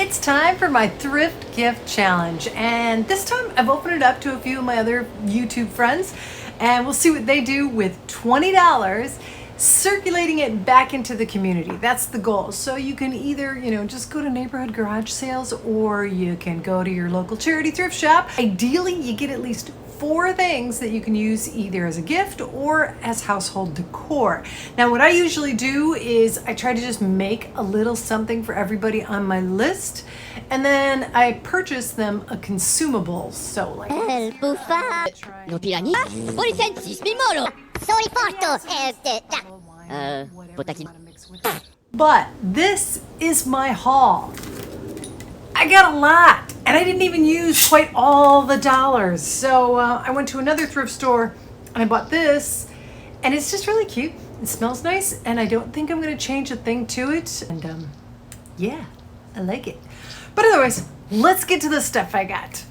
It's time for my thrift gift challenge, and this time I've opened it up to a few of my other YouTube friends, and we'll see what they do with $20, circulating it back into the community. That's the goal. So you can either, just go to neighborhood garage sales, or you can go to your local charity thrift shop. Ideally, you get at least 4 things that you can use either as a gift or as household decor. Now, what I usually do is I try to just make a little something for everybody on my list, and then I purchase them a consumable. So like Lo tirani? Policensis, mimolo! Soli porto! Potaki. But this is my haul. I got a lot, and I didn't even use quite all the dollars. So I went to another thrift store and I bought this, and it's just really cute. It smells nice, and I don't think I'm going to change a thing to it. And yeah, I like it. But otherwise, let's get to the stuff I got.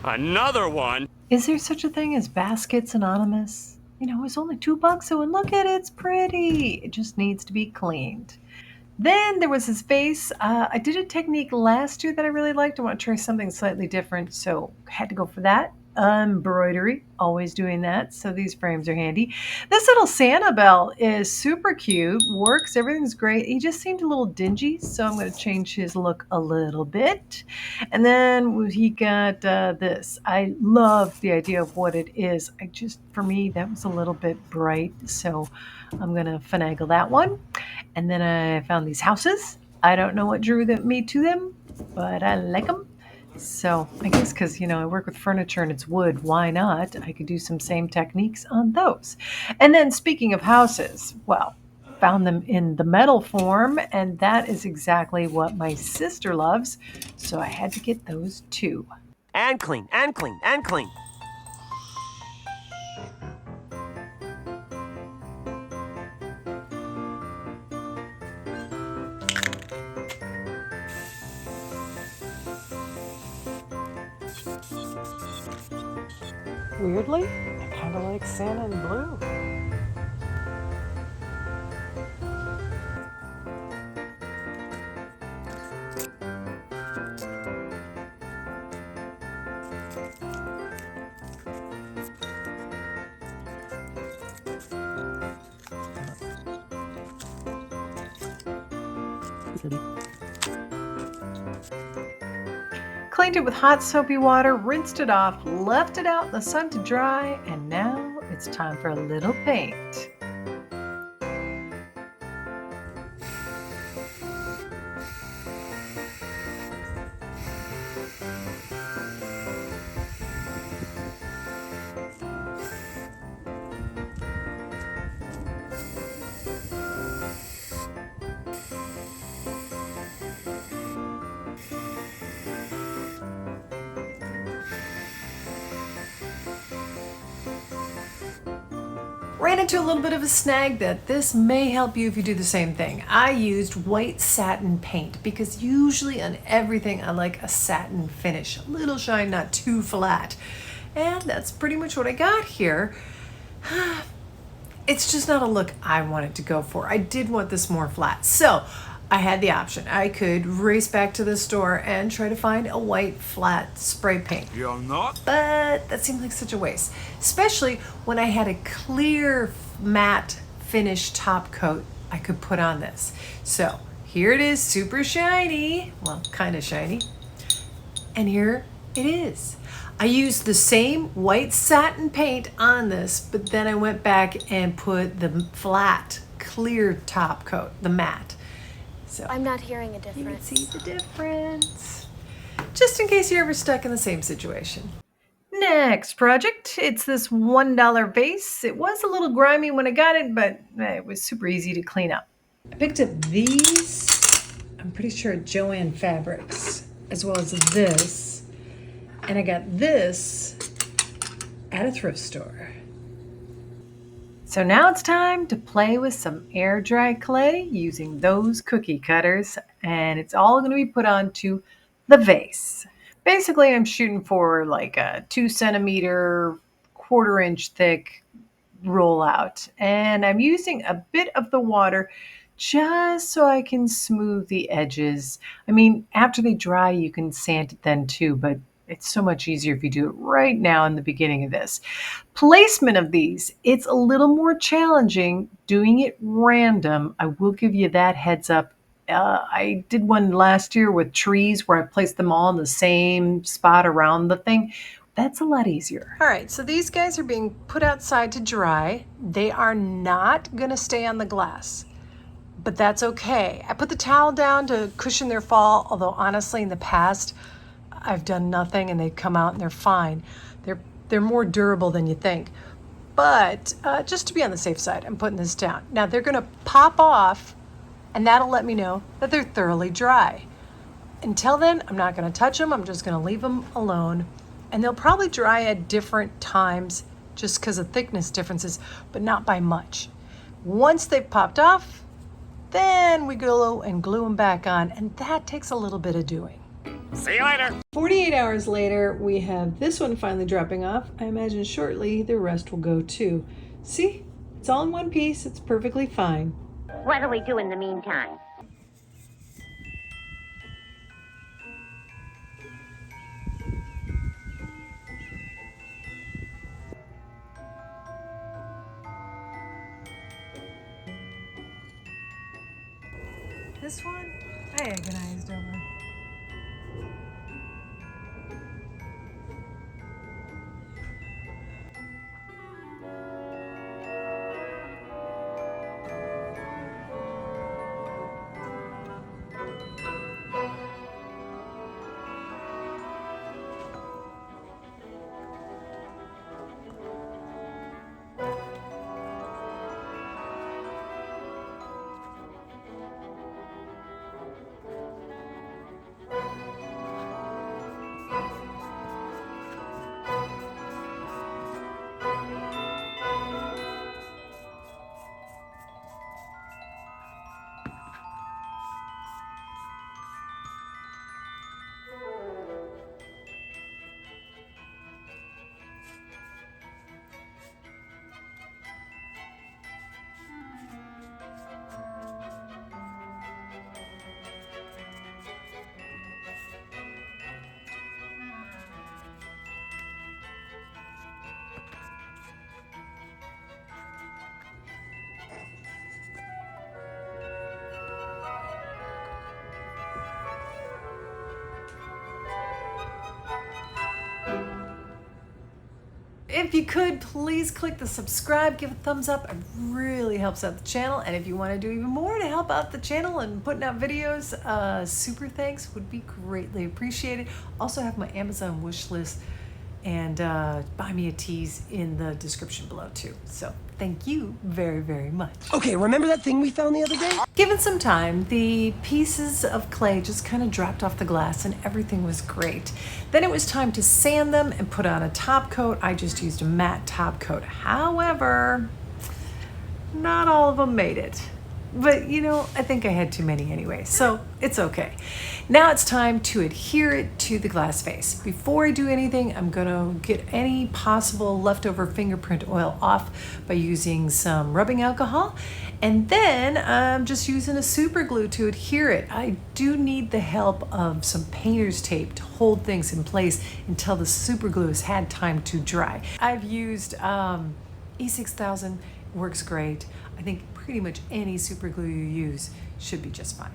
Another one? Is there such a thing as baskets anonymous? It's only $2, so and look at it, it's pretty. It just needs to be cleaned. Then there was this vase. I did a technique last year that I really liked. I want to try something slightly different, so had to go for that. Embroidery, always doing that, so these frames are handy. This little Santa bell is super cute, works, everything's great. He just seemed a little dingy, so I'm going to change his look a little bit. And then he got this. I love the idea of what it is. For me, that was a little bit bright, so I'm going to finagle that one. And then I found these houses. I don't know what drew me to them, but I like them. So I guess because, I work with furniture and it's wood, why not? I could do some same techniques on those. And then speaking of houses, well, found them in the metal form, and that is exactly what my sister loves. So I had to get those too. And clean, and clean, and clean. Weirdly, I kind of like Santa in blue. Cleaned it with hot soapy water, rinsed it off, left it out in the sun to dry, and now it's time for a little paint. Ran into a little bit of a snag that this may help you if you do the same thing. I used white satin paint because usually on everything I like a satin finish. A little shine, not too flat. And that's pretty much what I got here. It's just not a look I wanted to go for. I did want this more flat. So I had the option. I could race back to the store and try to find a white flat spray paint. You're not? But that seemed like such a waste, especially when I had a clear matte finish top coat I could put on this. So here it is, super shiny, well, kind of shiny, and here it is. I used the same white satin paint on this, but then I went back and put the flat clear top coat, the matte. So I'm not hearing a you can difference. see the difference. Just in case you're ever stuck in the same situation. Next project, it's this $1 vase. It was a little grimy when I got it, but it was super easy to clean up. I picked up these, I'm pretty sure Joann Fabrics, as well as this. And I got this at a thrift store. So now it's time to play with some air dry clay using those cookie cutters, and it's all going to be put onto the vase. Basically, I'm shooting for like a 2 centimeter, 1/4 inch thick rollout, and I'm using a bit of the water just so I can smooth the edges. I mean, after they dry, you can sand it then too, but it's so much easier if you do it right now in the beginning of this. Placement of these, it's a little more challenging doing it random. I will give you that heads up. I did one last year with trees where I placed them all in the same spot around the thing. That's a lot easier. All right, so these guys are being put outside to dry. They are not going to stay on the glass, but that's okay. I put the towel down to cushion their fall, although honestly in the past I've done nothing and they've come out and they're fine. They're more durable than you think. But just to be on the safe side, I'm putting this down. Now they're going to pop off, and that'll let me know that they're thoroughly dry. Until then, I'm not going to touch them. I'm just going to leave them alone. And they'll probably dry at different times just because of thickness differences, but not by much. Once they've popped off, then we go and glue them back on, and that takes a little bit of doing. See you later. 48 hours later, we have this one finally dropping off. I imagine shortly the rest will go too. See? It's all in one piece. It's perfectly fine. What do we do in the meantime? This one, I agonized over. If you could, please click the subscribe, give a thumbs up. It really helps out the channel. And if you want to do even more to help out the channel and putting out videos, super thanks would be greatly appreciated. Also have my Amazon wish list and buy me a tease in the description below too. So thank you very, very much. Okay, remember that thing we found the other day? Given some time, the pieces of clay just kind of dropped off the glass and everything was great. Then it was time to sand them and put on a top coat. I just used a matte top coat. However, not all of them made it. But you know, I think I had too many anyway, so it's okay. Now it's time to adhere it to the glass face. Before I do anything, I'm gonna get any possible leftover fingerprint oil off by using some rubbing alcohol. And then I'm just using a super glue to adhere it. I do need the help of some painter's tape to hold things in place until the super glue has had time to dry. I've used E6000, works great. I think pretty much any super glue you use should be just fine.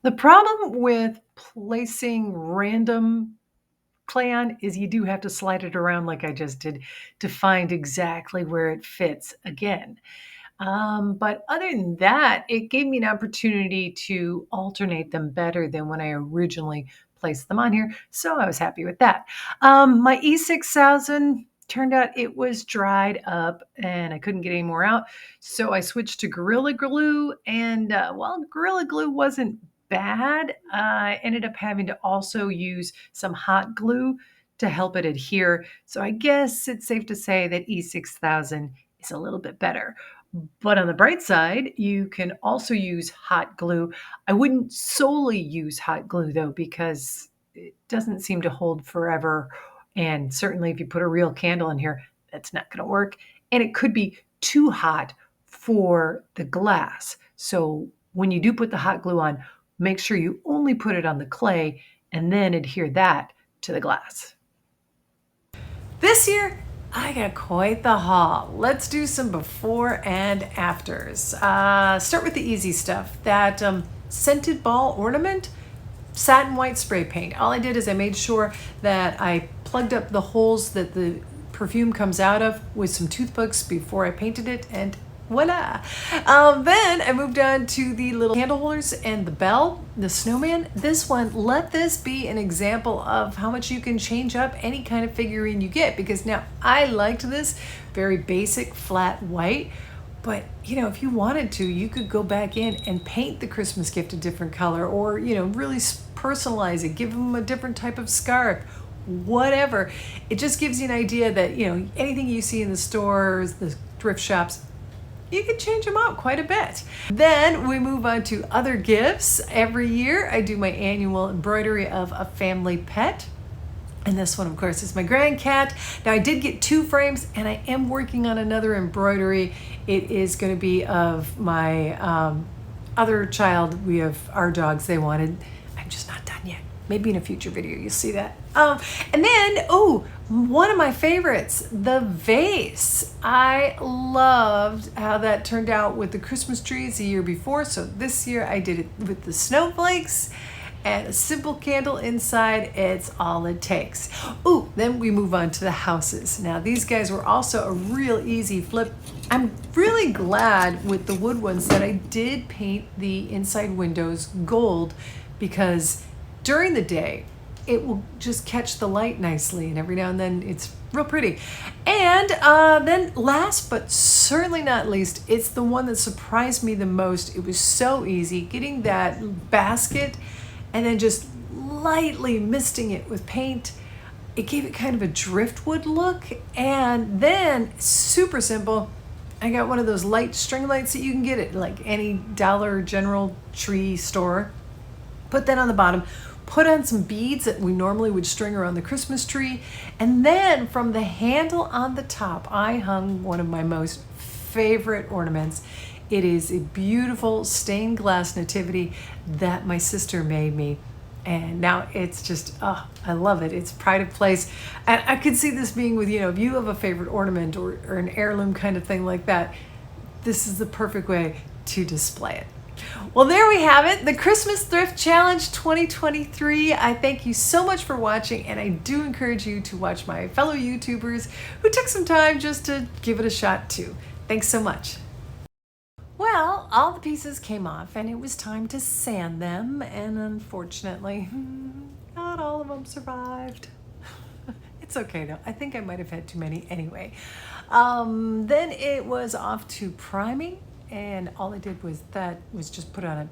The problem with placing random clay on is you do have to slide it around like I just did to find exactly where it fits again. But other than that, it gave me an opportunity to alternate them better than when I originally placed them on here. So I was happy with that. My E6000 turned out it was dried up and I couldn't get any more out. So I switched to Gorilla Glue. And while Gorilla Glue wasn't bad, I ended up having to also use some hot glue to help it adhere. So I guess it's safe to say that E6000 is a little bit better. But on the bright side, you can also use hot glue. I wouldn't solely use hot glue though, because it doesn't seem to hold forever. And certainly if you put a real candle in here, that's not going to work. And it could be too hot for the glass. So when you do put the hot glue on, make sure you only put it on the clay and then adhere that to the glass. This year, I got quite the haul. Let's do some before and afters. Start with the easy stuff. That scented ball ornament, satin white spray paint. All I did is I made sure that I plugged up the holes that the perfume comes out of with some toothpicks before I painted it, and voila. Then I moved on to the little candle holders and the bell, the snowman. This one, let this be an example of how much you can change up any kind of figurine you get, because now I liked this very basic flat white. But, you know, if you wanted to, you could go back in and paint the Christmas gift a different color, or, you know, really personalize it, give them a different type of scarf, whatever. It just gives you an idea that, you know, anything you see in the stores, the thrift shops, you can change them out quite a bit. Then we move on to other gifts. Every year I do my annual embroidery of a family pet. And this one, of course, is my grand cat. Now, I did get 2 frames, and I am working on another embroidery. It is going to be of my other child. We have our dogs they wanted. I'm just not done yet. Maybe in a future video you'll see that. And then, oh, one of my favorites, the vase. I loved how that turned out with the Christmas trees the year before. So this year I did it with the snowflakes and a simple candle inside. It's all it takes. Ooh, then we move on to the houses. Now these guys were also a real easy flip. I'm really glad with the wood ones that I did paint the inside windows gold, because during the day it will just catch the light nicely, and every now and then it's real pretty. And then last but certainly not least, it's the one that surprised me the most. It was so easy getting that basket and then just lightly misting it with paint. It gave it kind of a driftwood look. And then, super simple, I got one of those light string lights that you can get at like any Dollar General tree store. Put that on the bottom, put on some beads that we normally would string around the Christmas tree. And then from the handle on the top, I hung one of my most favorite ornaments. It is a beautiful stained glass nativity that my sister made me. And now it's just, oh, I love it. It's pride of place. And I could see this being with, you know, if you have a favorite ornament or an heirloom kind of thing like that, this is the perfect way to display it. Well, there we have it, the Christmas Thrift Challenge 2023. I thank you so much for watching, and I do encourage you to watch my fellow YouTubers who took some time just to give it a shot too. Thanks so much. Well, all the pieces came off and it was time to sand them, and unfortunately, not all of them survived. It's okay though. I think I might have had too many anyway. Then it was off to priming, and all I did was just put on a